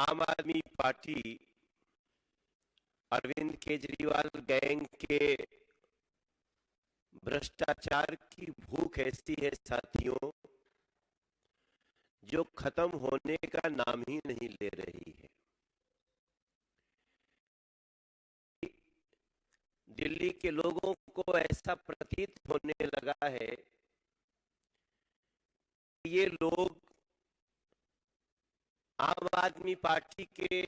आम आदमी party Arvind Kejriwal gang के भ्रष्टाचार की भूख ऐसी है साथियों, जो खत्म होने का नाम ही नहीं ले रही है। दिल्ली के लोगों को ऐसा प्रतीत होने लगा है कि ये लोग आम आदमी पार्टी के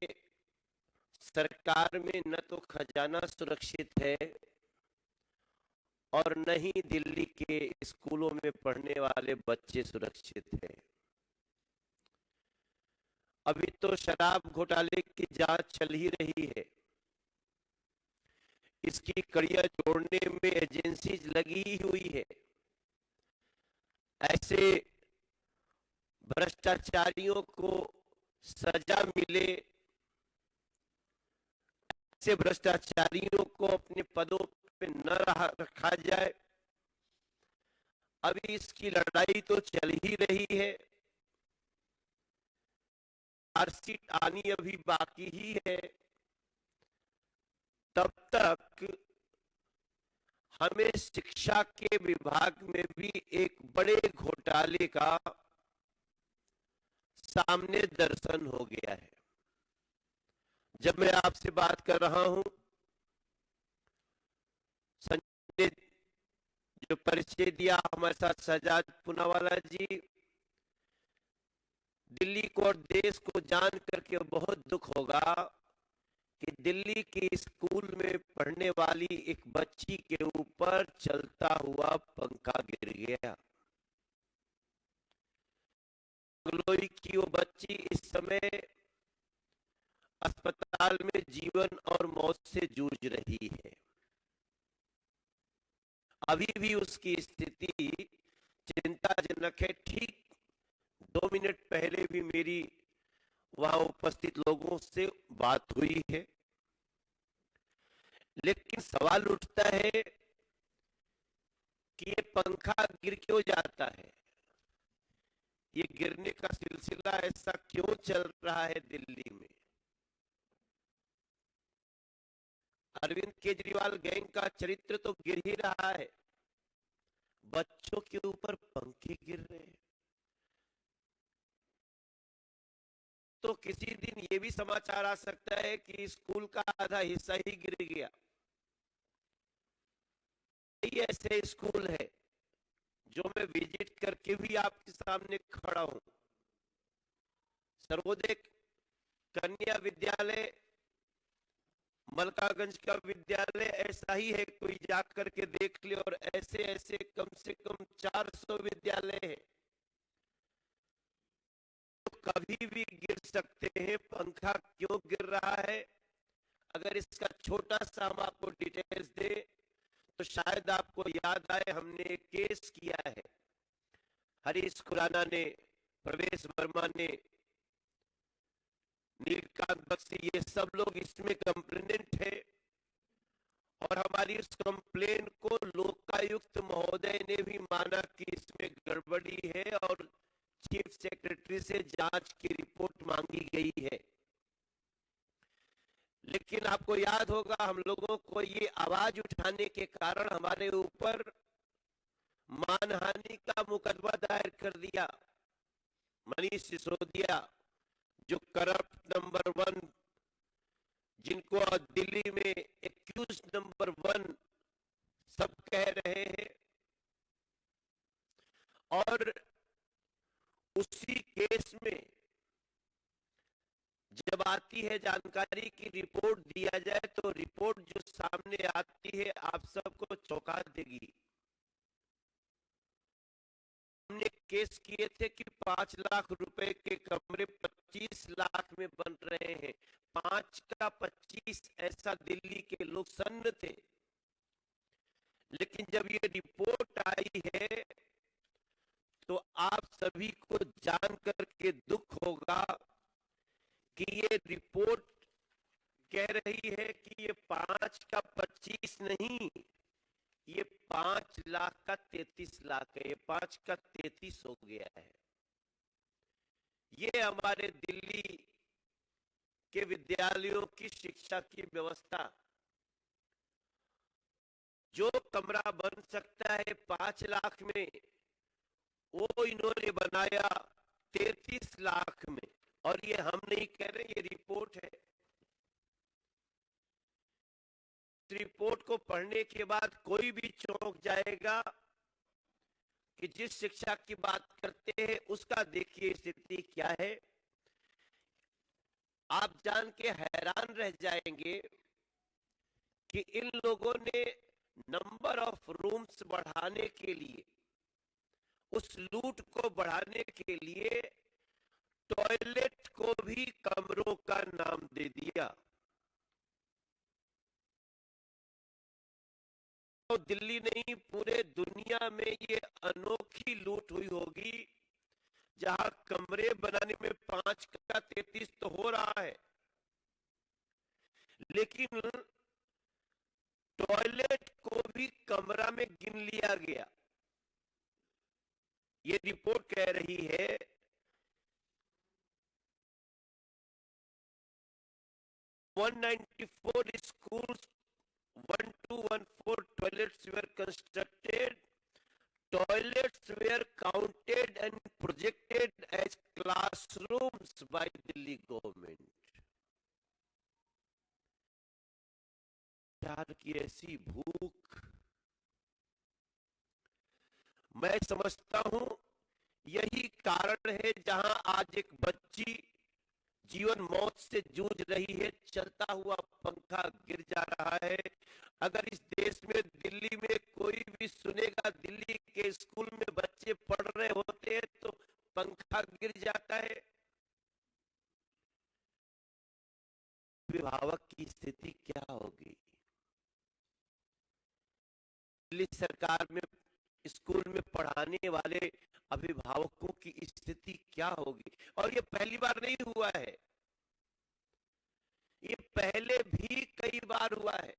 सरकार में न तो खजाना सुरक्षित है और न ही दिल्ली के स्कूलों में पढ़ने वाले बच्चे सुरक्षित हैं। अभी तो शराब घोटाले की जांच चल ही रही है। इसकी कड़ियां जोड़ने में एजेंसी लगी ही हुई है। ऐसे भ्रष्टाचारियों को सजा मिले, ऐसे भ्रष्टाचारियों को अपने पदों पे न रखा जाए। अभी इसकी लड़ाई तो चल ही रही है। चार्जशीट आनी अभी बाकी ही है। तब तक हमें शिक्षा के विभाग में भी एक बड़े घोटाले का सामने दर्शन हो गया है। जब मैं आपसे बात कर रहा हूं, संजय जो परिचय दिया हमारे साथ शहजाद पूनावाला जी, दिल्ली को और देश को जान करके बहुत दुख होगा कि दिल्ली की स्कूल में पढ़ने वाली एक बच्ची के ऊपर चलता हुआ पंखा गिर गया। बंगलोई की वो बच्ची इस समय अस्पताल में जीवन और मौत से जूझ रही है। अभी भी उसकी स्थिति चिंताजनक है। ठीक 2 मिनट पहले भी मेरी वहां उपस्थित लोगों से बात हुई है। लेकिन सवाल उठता है कि ये पंखा गिर क्यों जाता है, ये गिरने का सिलसिला ऐसा क्यों चल रहा है दिल्ली में। अरविंद केजरीवाल गैंग का चरित्र तो गिर ही रहा है, बच्चों के ऊपर पंखे गिर रहे हैं। तो किसी दिन ये भी समाचार आ सकता है कि स्कूल का आधा हिस्सा ही गिर गया। ये ऐसे स्कूल है जो मैं विजिट करके भी आपके सामने खड़ा हूं। सर्वोदय कन्या विद्यालय, मलकागंज का विद्यालय ऐसा ही है, कोई जाकर के देख ले। और ऐसे ऐसे कम से कम 400 विद्यालय है तो कभी भी गिर सकते हैं। पंखा क्यों गिर रहा है, अगर इसका छोटा सा हम आपको डिटेल्स दे तो शायद आपको याद आए। हमने एक केस किया है, हरीश खुराना ने, प्रवेश वर्मा ने, नीलकांत बख्शी, ये सब लोग इसमें कंप्लेनेंट है। और हमारी उस कंप्लेन को लोकायुक्त महोदय ने भी माना कि इसमें गड़बड़ी है और चीफ सेक्रेटरी से जांच की रिपोर्ट मांगी गई है। लेकिन आपको याद होगा, हम लोगों को ये आवाज उठाने के कारण हमारे ऊपर मानहानि का मुकदमा दायर कर दिया। मनीष सिसोदिया जो करप्ट नंबर 1, जिनको दिल्ली में एक्यूज नंबर 1 सब कह रहे हैं, और उसी केस में जब आती है जानकारी की रिपोर्ट दिया जाए तो रिपोर्ट जो सामने आती है आप सबको चौंका देगी। हमने केस किए थे कि 5 लाख रुपए के कमरे 25 लाख में बन रहे हैं। 5 का 25, ऐसा दिल्ली के लोग सन्न थे। लेकिन जब ये रिपोर्ट आई है तो आप सभी को जान करके दुख होगा कि ये रिपोर्ट कह रही है कि ये 5 का 25 नहीं, ये 5 लाख का 33 लाख है। ये 5 का 33 हो गया है। ये हमारे दिल्ली के विद्यालयों की शिक्षा की व्यवस्था। जो कमरा बन सकता है 5 लाख में, वो इन्होंने बनाया 33 लाख में। और ये हम नहीं कह रहे, ये रिपोर्ट है। रिपोर्ट को पढ़ने के बाद कोई भी चौंक जाएगा कि जिस शिक्षा की बात करते हैं उसका देखिए स्थिति क्या है। आप जान के हैरान रह जाएंगे कि इन लोगों ने नंबर ऑफ रूम्स बढ़ाने के लिए, उस लूट को बढ़ाने के लिए टॉयलेट को भी कमरों का नाम दे दिया। तो दिल्ली नहीं, पूरे दुनिया में ये अनोखी लूट हुई होगी जहां कमरे बनाने में 5 का 33 तो हो रहा है, लेकिन टॉयलेट को भी कमरा में गिन लिया गया। ये रिपोर्ट कह रही है 194 schools, 1214 toilets were constructed. Toilets were counted and projected as classrooms by Delhi government. प्यार की ऐसी भूख, मैं समझता हूं यही कारण है जहां आज एक बच्ची जीवन मौत से जूझ रही है, चलता हुआ पंखा गिर जा रहा है। अगर इस देश में, दिल्ली में कोई भी सुनेगा दिल्ली के स्कूल में बच्चे पढ़ रहे होते हैं तो पंखा गिर जाता है, अभिभावक की स्थिति क्या होगी? दिल्ली सरकार में स्कूल में पढ़ाने वाले अभिभावकों की स्थिति क्या होगी? और ये पहली बार नहीं हुआ है, ये पहले भी कई बार हुआ है,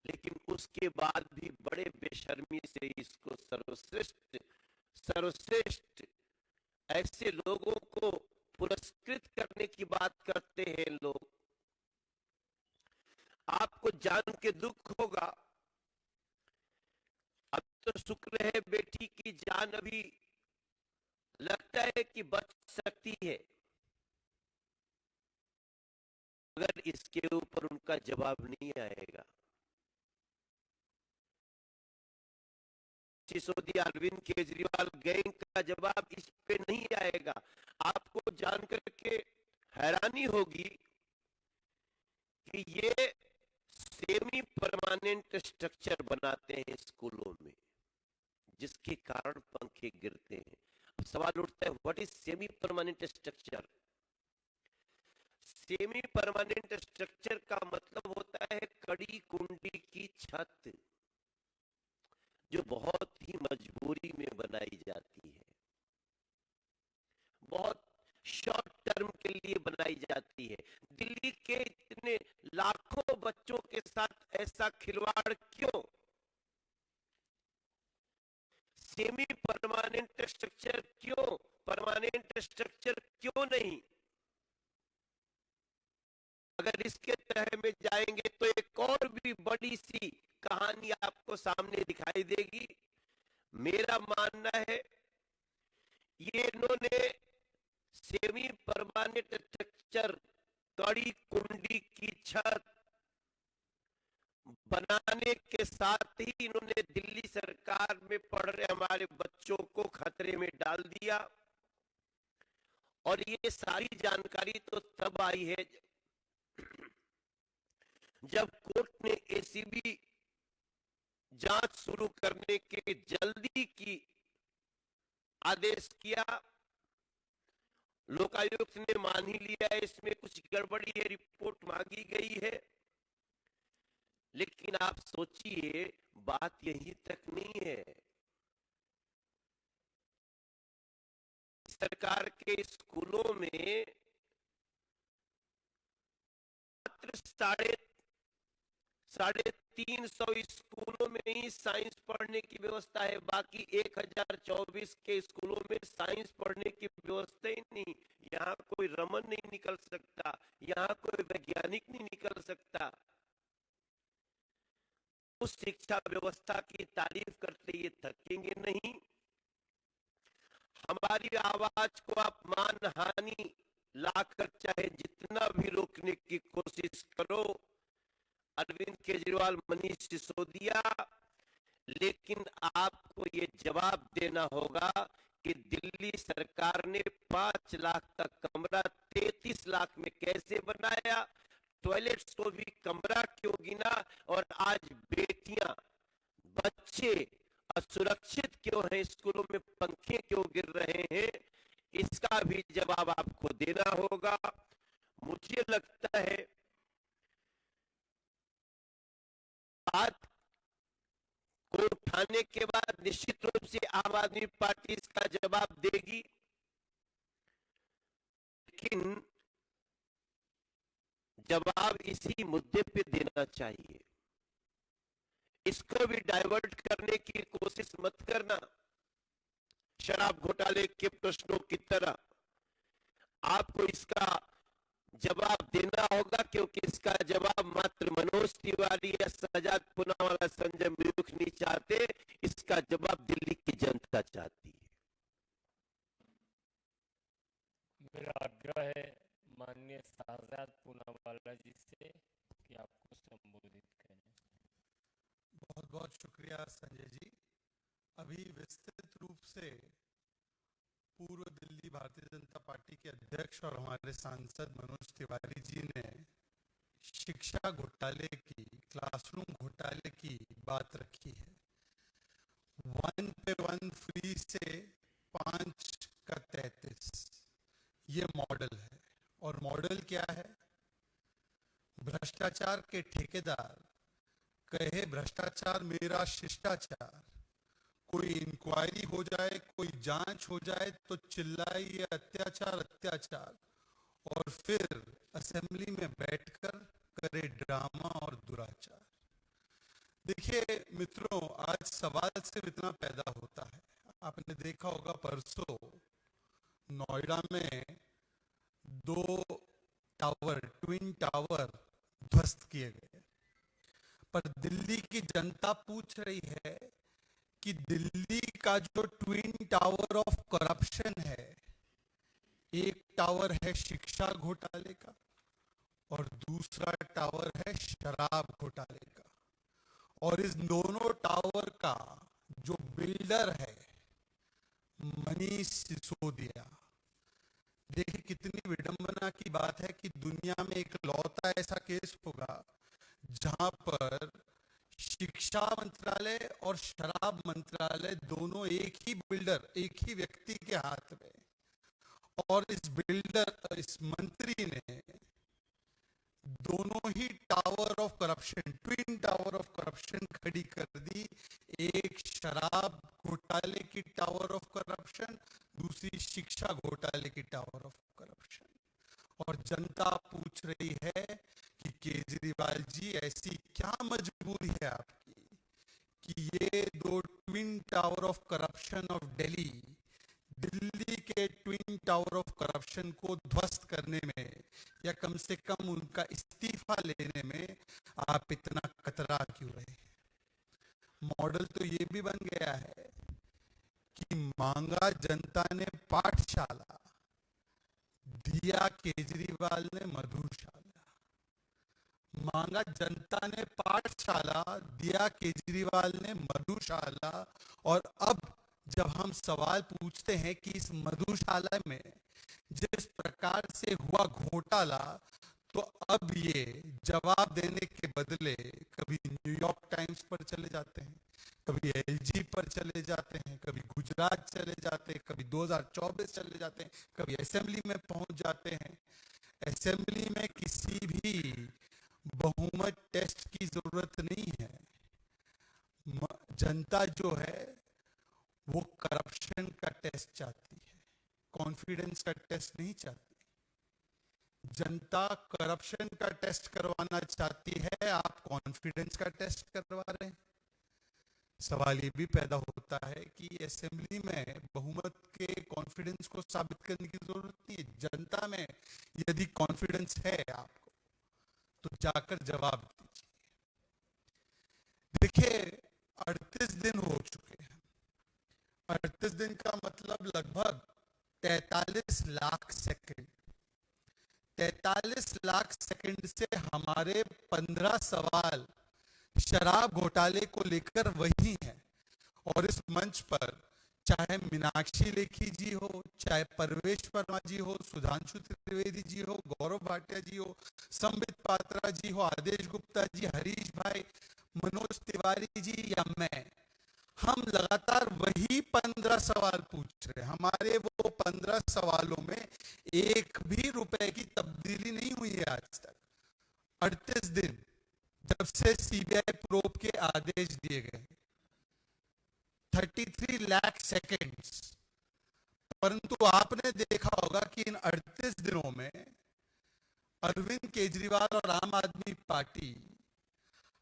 लेकिन उसके बाद भी बड़े बेशर्मी से इसको सर्वश्रेष्ठ सर्वश्रेष्ठ ऐसे लोगों को पुरस्कृत करने की बात करते हैं लोग। आपको जान के दुख होगा, अब तो शुक्र है बेटी की जान अभी लगता है कि बच सकती है, मगर इसके ऊपर उनका जवाब नहीं आएगा। सिसोदिया, अरविंद केजरीवाल गैंग का जवाब इस पे नहीं आएगा। आपको जानकर के हैरानी होगी कि ये सेमी परमानेंट स्ट्रक्चर बनाते हैं स्कूलों में, जिसके कारण पंखे गिरते हैं। अब सवाल उठता है, what is semi permanent structure? Semi permanent structure का मतलब होता है कड़ी कुंडी की छत, जो बहुत ही मजबूरी में बनाई जाती है, बहुत शॉर्ट टर्म के लिए बनाई जाती है। दिल्ली के इतने लाखों बच्चों के साथ ऐसा खिलवाड़ क्यों? सेमी परमानेंट स्ट्रक्चर क्यों? परमानेंट स्ट्रक्चर क्यों नहीं? अगर इसके तह में जाएंगे तो एक और भी बड़ी सी कहानी आपको सामने दिखाई देगी। मेरा मानना है ये इन्होंने सेमी परमानेंट स्ट्रक्चर, कड़ी कुंडी की छत बनाने के साथ ही इन्होंने दिल्ली सरकार में पढ़ रहे हमारे बच्चों को खतरे में डाल दिया। और ये सारी जानकारी तो तब आई है जब कोर्ट ने एसीबी जांच शुरू करने के जल्दी की आदेश किया। लोकायुक्त ने मान ही लिया इसमें कुछ गड़बड़ी है, रिपोर्ट मांगी गई है। लेकिन आप सोचिए, बात यही तक नहीं है। सरकार के स्कूलों में मात्र साढ़े 300 स्कूलों में ही साइंस पढ़ने की व्यवस्था है, बाकी 1024 के स्कूलों में साइंस पढ़ने की व्यवस्था ही नहीं। यहाँ कोई रमन नहीं निकल सकता, यहाँ कोई वैज्ञानिक नहीं निकल सकता। उस शिक्षा व्यवस्था की तारीफ करते ये थकेंगे नहीं। हमारी आवाज को आप मानहानि लाकर चाहे जितना भी रोकने की कोशिश करो, अरविंद केजरीवाल, मनीष सिसोदिया, लेकिन आपको ये जवाब देना होगा कि दिल्ली सरकार ने 5 लाख का कमरा 33 लाख में कैसे बनाया, टॉयलेट्स को भी कमरा क्यों गिना, और आज बेटियां, बच्चे असुरक्षित क्यों हैं, स्कूलों में पंखे क्यों गिर रहे हैं, इसका भी जवाब आपको देना होगा। मुझे लगता है बात को उठाने के बाद निश्चित रूप से आम आदमी पार्टी इसका जवाब देगी, लेकिन जवाब इसी मुद्दे पे देना चाहिए। इसको भी डाइवर्ट करने की कोशिश मत करना शराब घोटाले के प्रश्नों की तरह। आपको इसका जवाब देना होगा, क्योंकि इसका जवाब मात्र मनोज तिवारी या सजाद पूनावाला, संजय मयूख नहीं चाहते, इसका जवाब दिल्ली की जनता चाहती है। मेरा आग्रह है माननीय सजाद पूनावाला जी से कि आपको संबोधित करें। बहुत बहुत शुक्रिया संजय जी। अभी विस्तृत रूप से पूर्व दिल्ली भारतीय जनता पार्टी के अध्यक्ष और हमारे सांसद मनोज तिवारी जी ने शिक्षा घोटाले की, क्लासरूम घोटाले की बात रखी है। 1 पे 1 फ्री से 5 का 33, ये मॉडल है। और मॉडल क्या है? भ्रष्टाचार के ठेकेदार कहे भ्रष्टाचार मेरा शिष्टाचार, कोई इंक्वायरी हो जाए, कोई जांच हो जाए तो चिल्लाए ये अत्याचार अत्याचार, और फिर असेंबली में बैठकर करे ड्रामा और दुराचार। देखिए मित्रों, आज सवाल सिर्फ इतना पैदा होता है, आपने देखा होगा परसों नोएडा में 2 टावर, ट्विन टावर ध्वस्त किए गए, पर दिल्ली की जनता पूछ रही है कि दिल्ली का जो ट्विन टावर ऑफ करप्शन है, एक टावर है शिक्षा घोटाले का और दूसरा टावर है शराब घोटाले का, और इस दोनों टावर का जो बिल्डर है मनीष सिसोदिया। देखिए कितनी विडंबना की बात है कि दुनिया में एक लौता ऐसा केस होगा जहां पर शिक्षा मंत्रालय और शराब मंत्रालय दोनों एक ही बिल्डर, एक ही व्यक्ति के हाथ में, और इस मंत्री ने दोनों ही tower of corruption, twin tower of corruption खड़ी कर दी। एक शराब घोटाले की टावर ऑफ करप्शन, दूसरी शिक्षा घोटाले की टावर ऑफ करप्शन। और जनता पूछ रही है कि केजरीवाल जी ऐसी क्या मजबूरी है आपकी कि ये 2 twin tower of corruption of Delhi, Delhi के ट्विन टावर ऑफ करप्शन को ध्वस्त करने में या कम से कम उनका इस्तीफा लेने में आप इतना कतरा क्यों रहे? मॉडल तो ये भी बन गया है कि मांगा जनता ने पाठशाला, दिया केजरीवाल ने मधुशाला। मांगा जनता ने पाठशाला, दिया केजरीवाल ने मधुशाला, और अब जब हम सवाल पूछते हैं कि इस मधुशाला में जिस प्रकार से हुआ घोटाला, तो अब ये जवाब देने के बदले कभी न्यूयॉर्क टाइम्स पर चले जाते हैं, कभी एलजी पर चले जाते हैं, कभी गुजरात चले जाते हैं, कभी 2024 चले जाते हैं, कभी असेंबली में पहुंच जाते हैं। असेंबली में किसी भी बहुमत टेस्ट की जरूरत नहीं है। जनता जो है वो करप्शन का टेस्ट चाहती है, कॉन्फिडेंस का टेस्ट नहीं चाहती। जनता करप्शन का टेस्ट करवाना चाहती है, आप कॉन्फिडेंस का टेस्ट करवा रहे हैं। सवाल ये भी पैदा होता है कि असेंबली में बहुमत के कॉन्फिडेंस कॉन्फिडेंस को साबित करने की जरूरत नहीं है। जनता में यदि कॉन्फिडेंस है आपको तो जाकर जवाब दीजिए। देखिए 38 दिन हो चुके हैं। 38 दिन का मतलब लगभग 43 लाख सेकंड। 43 लाख सेकंड से हमारे 15 सवाल शराब घोटाले को लेकर वही हैं। और इस मंच पर चाहे मीनाक्षी लेखी जी हो, चाहे परवेश वर्मा जी हो, सुधांशु त्रिवेदी जी हो, गौरव भाटिया जी हो, संबित पात्रा जी हो, आदेश गुप्ता जी, हरीश भाई, मनोज तिवारी जी या मैं, हम लगातार वही 15 सवाल पूछ रहे हैं। हमारे वो 15 सवालों में एक भी रुपए की तब्दीली नहीं हुई है आज तक। 38 दिन जब से सीबीआई प्रोब के आदेश दिए गए, 33 लाख सेकंड्स। परंतु आपने देखा होगा कि इन 38 दिनों में अरविंद केजरीवाल और आम आदमी पार्टी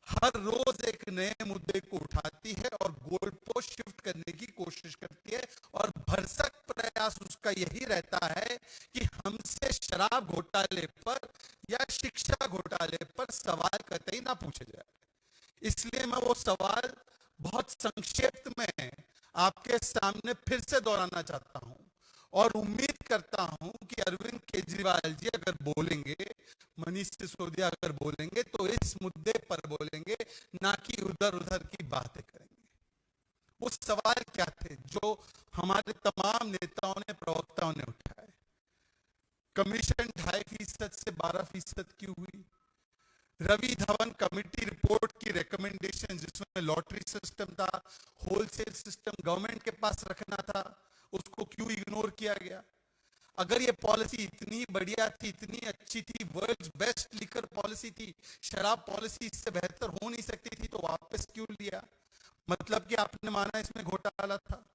हर रोज एक नए मुद्दे को उठाती है और गोल पोस्ट शिफ्ट करने की कोशिश करती है। और भरसक प्रयास उसका यही रहता है कि हमसे शराब घोटाले पर या शिक्षा घोटाले पर सवाल कतई ना पूछे जाए। इसलिए मैं वो सवाल बहुत संक्षिप्त में आपके सामने फिर से दोहराना चाहता हूं और उम्मीद करता हूं कि अरविंद केजरीवाल जी अगर बोलेंगे, मनीष सिसोदिया अगर बोलेंगे तो इस मुद्दे पर बोलेंगे, ना कि उधर उधर की बातें करेंगे। वो सवाल क्या थे जो हमारे तमाम नेताओं ने, प्रवक्ताओं ने उठाए? कमीशन 2.5% से 12% क्यों हुई? रवि धवन कमेटी रिपोर्ट की रिकमेंडेशन जिसमें लॉटरी सिस्टम था, होलसेल सिस्टम गवर्नमेंट के पास रखना था, उसको क्यों इग्नोर किया गया? अगर ये पॉलिसी इतनी बढ़िया थी, इतनी अच्छी थी, वर्ल्ड्स बेस्ट लिकर पॉलिसी थी, शराब पॉलिसी इससे बेहतर हो नहीं सकती थी, तो वापस क्यों लिया? मतलब कि आपने माना इसमें घोटाला था।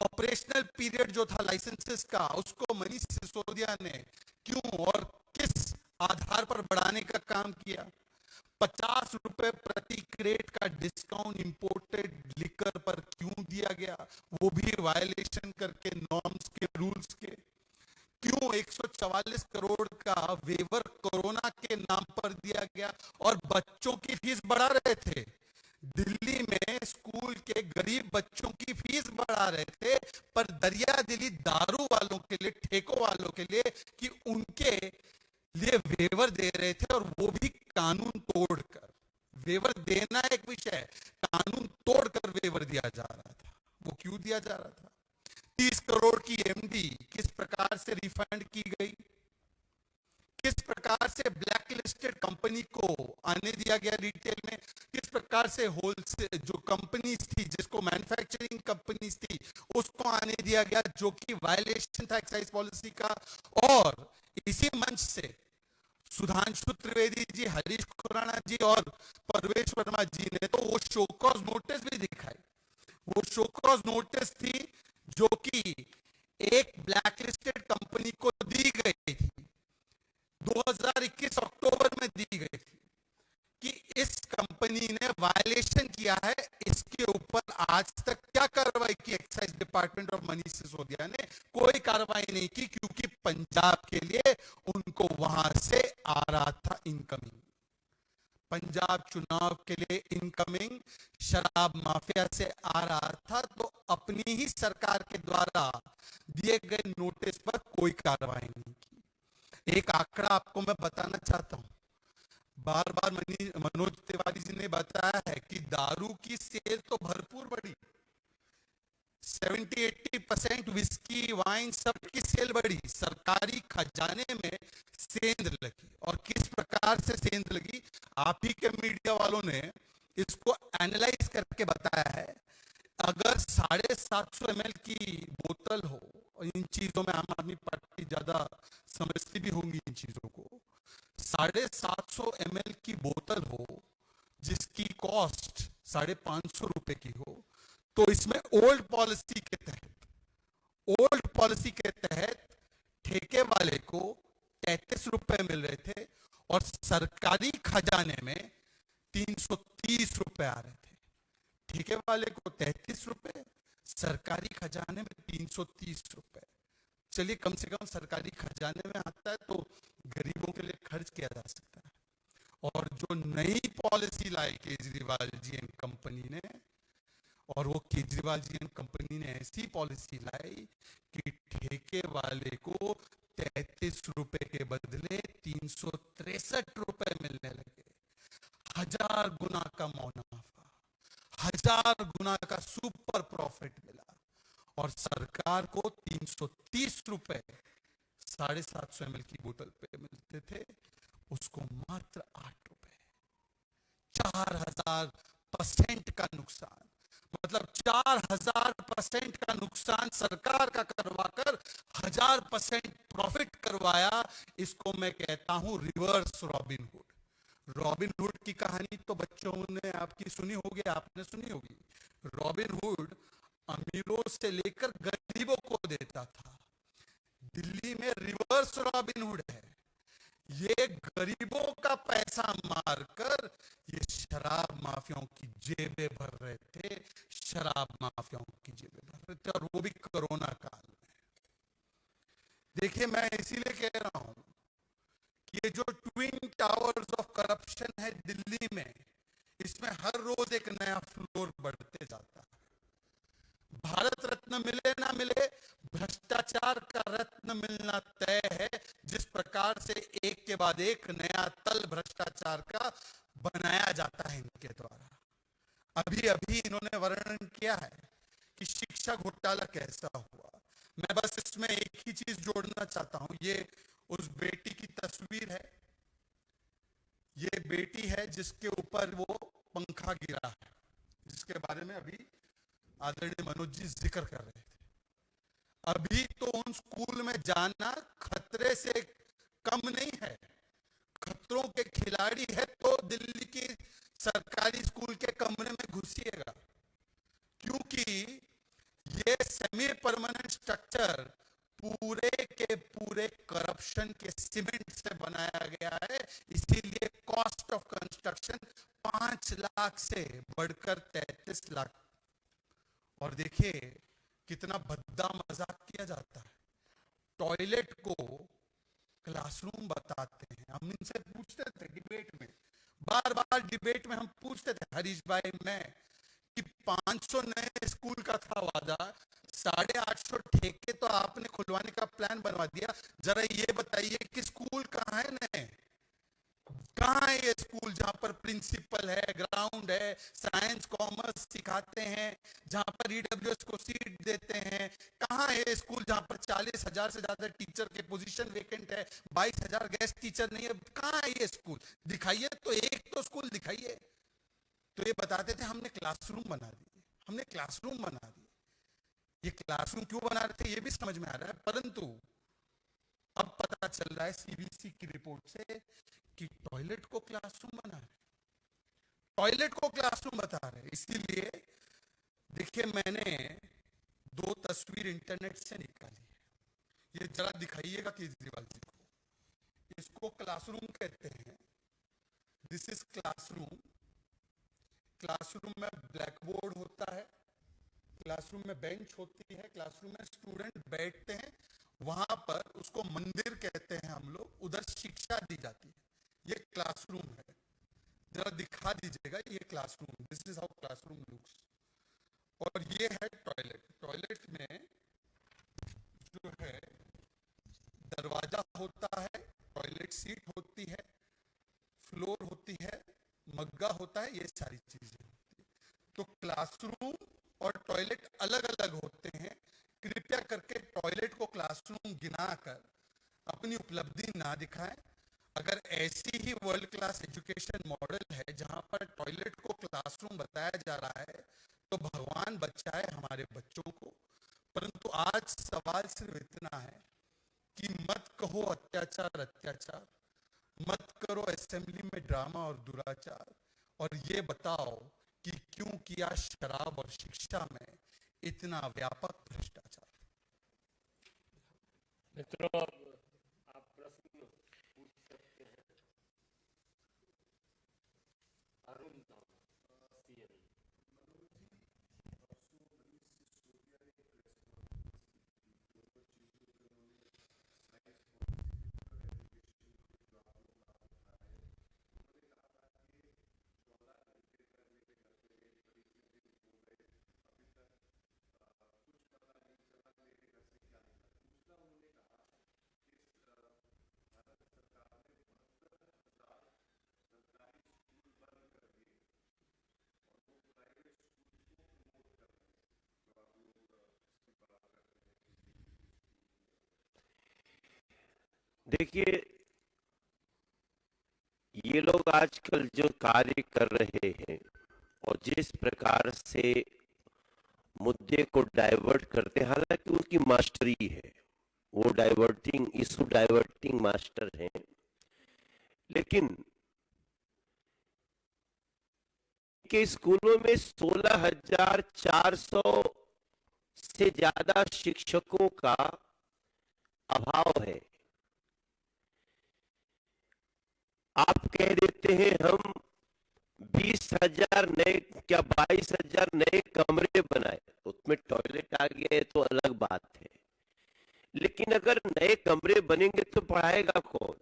ऑपरेशनल पीरियड जो था लाइसेंसेस का, उसको मनीष सिसोदिया ने क्यों और किस आधार पर बढ़ाने का काम किया? 50 रुपए प्रति क्रेट का डिस्काउंट इंपोर्टेड लिकर पर क्यों दिया गया? वो भी वायलेशन करके, नॉर्म्स के, रूल्स के। क्यों 144 करोड़ का वेवर कोरोना के नाम पर दिया गया? और बच्चों की फीस बढ़ा रहे थे। दिल्ली में स्कूल के गरीब बच्चों की फीस बढ़ा रहे थे, पर दरिया दिली दारू वालों के लिए, ठेकों वालों के लिए कि उनके लिए वेवर दे रहे थे, और वो भी कानून तोड़कर। वेवर देना एक विषय है, कानून तोड़कर वेवर दिया जा रहा था। वो क्यों दिया जा रहा था? 30 करोड़ की एमडी किस प्रकार से रिफंड की गई? किस प्रकार से ब्लैक लिस्टेड कंपनी को आने दिया गया रिटेल में? किस प्रकार से होलसेल जो कंपनीज थी, जिसको मैन्युफैक्चरिंग कंपनीज थी, उसको आने दिया गया, जो कि वायलेशन था एक्साइज पॉलिसी का? और इसी मंच से सुधांशु त्रिवेदी जी, हरीश खुराना जी और परवेश वर्मा जी ने तो वो शोकॉज नोटिस भी दिखाई। वो शोकॉज नोटिस थी जो कि एक ब्लैकलिस्टेड कंपनी को दी गई थी, 2021 अक्टूबर में दी गई थी, कि इस कंपनी ने वायलेशन किया है। इसके ऊपर आज तक क्या कार्रवाई की एक्साइज डिपार्टमेंट और मनीष सिसोदिया ने? कोई कार्रवाई नहीं की, क्योंकि पंजाब के लिए उनको वहां से आ रहा था इनकमिंग। पंजाब चुनाव के लिए इनकमिंग शराब माफिया से आ रहा था, तो अपनी ही सरकार के द्वारा दिए गए नोटिस पर कोई कार्रवाई नहीं की। एक आंकड़ा आपको मैं बताना चाहता हूं, बार बार मनोज तिवारी जी ने बताया है कि दारू की सेल तो भरपूर बढ़ी, 70-80% विस्की, वाइन, सबकी सेल बढ़ी, सरकारी खजाने में सेंध लगी। और किस प्रकार से सेंध लगी, आप ही के मीडिया वालों ने इसको एनालाइज करके बताया है। अगर 750 ml की बोतल हो, और इन चीजों में आम आदमी पार्टी ज्यादा समझती भी होंगी इन चीजों को, 750 ml की बोतल हो जिसकी कॉस्ट 550 रुपए की हो, तो इसमें ओल्ड पॉलिसी के तहत ठेके वाले को 33 रुपए मिल रहे थे और सरकारी खजाने में 330 रुपए आ रहे थे। ठेके वाले को 33 रुपए, सरकारी खजाने में 330 रुपए। चलिए कम से कम सरकारी खजाने में आता है तो गरीबों के लिए खर्च किया जा सकता है। और जो नई पॉलिसी लाई केजरीवाल जी एंड कंपनी ने, और वो केजरीवाल जी एंड कंपनी ने ऐसी पॉलिसी लाई कि ठेके वाले को 33 रुपए के बदले 363 रुपए मिलने लगे। 1000 गुना का मुनाफा, 1000 गुना का सुपर प्रॉफिट मिला। और सरकार को 330 रुपए 750 ml की बोतल पे मिलते थे, उसको मात्र 8 रुपए। 4000% का नुकसान, मतलब 4000% का नुकसान सरकार का करवाकर 1000% प्रॉफिट करवाया। इसको मैं कहता हूं reverse robin hood. Robin hood की कहानी तो बच्चों ने आपकी सुनी होगी, आपने सुनी होगी। रॉबिन हुड अमीरों से लेकर गरीबों को देता था। दिल्ली में रिवर्स रॉबिन हुड है। ये गरीबों का पैसा मारकर ये शराब माफियाओं की जेबें भर रहे थे, शराब माफियाओं की जेबें भर रहे थे, और वो भी कोरोना काल में। देखिए, मैं इसीलिए कह रहा हूं कि ये जो ट्विन टावर्स ऑफ करप्शन है दिल्ली में, इसमें हर रोज एक नया फ्लोर बढ़ते जाता है। भारत रत्न मिले ना मिले, भ्रष्टाचार का रत्न मिलना तय है। जिस प्रकार से एक के बाद एक नया तल भ्रष्टाचार का बनाया जाता है इनके द्वारा। अभी अभी इन्होंने वर्णन किया है कि शिक्षा घोटाला कैसा हुआ। मैं बस इसमें एक ही चीज जोड़ना चाहता हूं। ये उस बेटी की तस्वीर है, ये बेटी है जिसके ऊपर वो पंखा गिरा है, जिसके बारे में अभी आदरणीय मनोज जी जिक्र कर रहे थे। अभी तो उन स्कूल में जाना खतरे से कम नहीं है, खतरों के खिलाड़ी है। तो दिल्ली की सरकारी स्कूल के कमरे में घुसिएगा, क्योंकि ये सेमी परमानेंट स्ट्रक्चर पूरे के पूरे करप्शन के सीमेंट से बनाया गया है। इसीलिए कॉस्ट ऑफ कंस्ट्रक्शन 5 लाख से बढ़कर 33 लाख। और देखिए कितना भद्दा मजाक किया जाता है। टॉयलेट को क्लासरूम बताते हैं। हम इनसे पूछते थे डिबेट में, बार बार डिबेट में हम पूछते थे, हरीश भाई मैं, कि 500 नए स्कूल का था वादा, 850 ठेके तो आपने खुलवाने का प्लान बनवा दिया। जरा ये बताइए कि स्कूल कहाँ है नए? कहाँ है ये स्कूल जहां पर प्रिंसिपल है, ग्राउंड है, साइंस कॉमर्स सिखाते हैं, जहां पर ईडब्ल्यूएस को सीट देते हैं? कहाँ है ये स्कूल जहां पर 40,000 से ज्यादा टीचर के पोजीशन वेकेंट है, 22,000 गेस्ट टीचर नहीं है? कहाँ है ये स्कूल? दिखाइए तो, एक तो स्कूल दिखाइए। तो ये बताते थे हमने क्लासरूम बना दिए, हमने क्लासरूम बना दिए। ये क्लासरूम क्यों बना रहे थे ये भी समझ में आ रहा है, परंतु अब पता चल रहा है सीबीएसई की रिपोर्ट से कि टॉयलेट को क्लासरूम बना रहे, टॉयलेट को क्लासरूम बता रहे। इसीलिए देखिए, मैंने 2 तस्वीर इंटरनेट से निकाली है, ये जरा दिखाइएगा केजरीवाल जी को। इसको क्लासरूम कहते हैं। This is classroom. क्लासरूम में ब्लैक बोर्ड होता है, क्लासरूम में बेंच होती है, क्लासरूम में स्टूडेंट बैठते हैं, वहां पर उसको मंदिर कहते हैं हम लोग, उधर शिक्षा दी जाती है। ये क्लासरूम है, जरा दिखा दीजिएगा ये classroom. This is how classroom looks. और ये है टॉयलेट। टॉयलेट में जो है दरवाजा होता है, टॉयलेट सीट होती है, फ्लोर होती है, मग्गा होता है, ये सारी चीजें होती है। तो क्लासरूम और टॉयलेट अलग अलग होते हैं। कृपया करके टॉयलेट को क्लासरूम गिनाकर अपनी उपलब्धि ना दिखाएं। अगर ऐसी ही वर्ल्ड क्लास एजुकेशन मॉडल है जहां पर टॉयलेट को क्लासरूम बताया जा रहा है, तो भगवान बचाए हमारे बच्चों को। परंतु आज सवाल सिर्फ इतना है कि मत कहो अत्याचार अत्याचार, मत करो असेंबली में ड्रामा और दुराचार, और ये बताओ कि क्यों किया शराब और शिक्षा में इतना व्यापक भ्रष्टाचार। मित्रों, आप प्रश्न पूछ सकते हैं। अरुण सीएम। देखिए, ये लोग आजकल जो कार्य कर रहे हैं और जिस प्रकार से मुद्दे को डाइवर्ट करते हैं, हालांकि उनकी मास्टरी है, वो इशू डाइवर्टिंग मास्टर हैं, लेकिन के स्कूलों में 16,400 से ज्यादा शिक्षकों का अभाव है। आप कह देते हैं हम 20,000 नए, क्या 22,000 नए कमरे बनाए, उसमें टॉयलेट आ गया है तो अलग बात है, लेकिन अगर नए कमरे बनेंगे तो पढ़ाएगा कौन?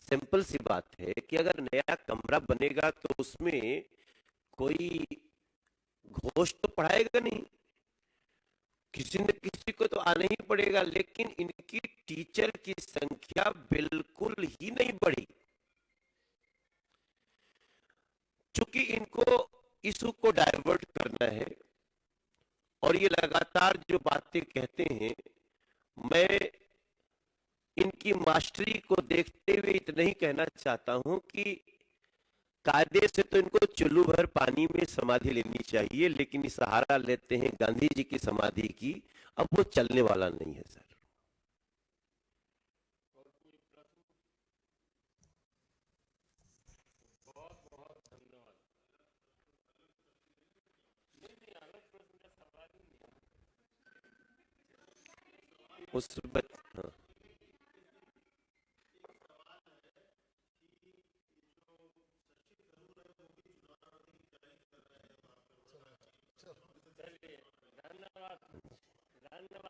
सिंपल सी बात है कि अगर नया कमरा बनेगा तो उसमें कोई घोष तो पढ़ाएगा नहीं, किसी न किसी को तो आना ही पड़ेगा, लेकिन इनकी टीचर की संख्या बिल्कुल ही नहीं बढ़ी, चूंकि इनको इशू को डाइवर्ट करना है। और ये लगातार जो बातें कहते हैं, मैं इनकी मास्टरी को देखते हुए इतना ही कहना चाहता हूं कि कायदे से तो इनको चुल्लू भर पानी में समाधि लेनी चाहिए, लेकिन ये सहारा लेते हैं गांधी जी की समाधि की, अब वो चलने वाला नहीं है सर। बहुत बहुत धन्यवाद। नहीं, अलग प्रश्न का सवाल ही नहीं है। उस बच, हाँ। चलिए, धन्यवाद, धन्यवाद।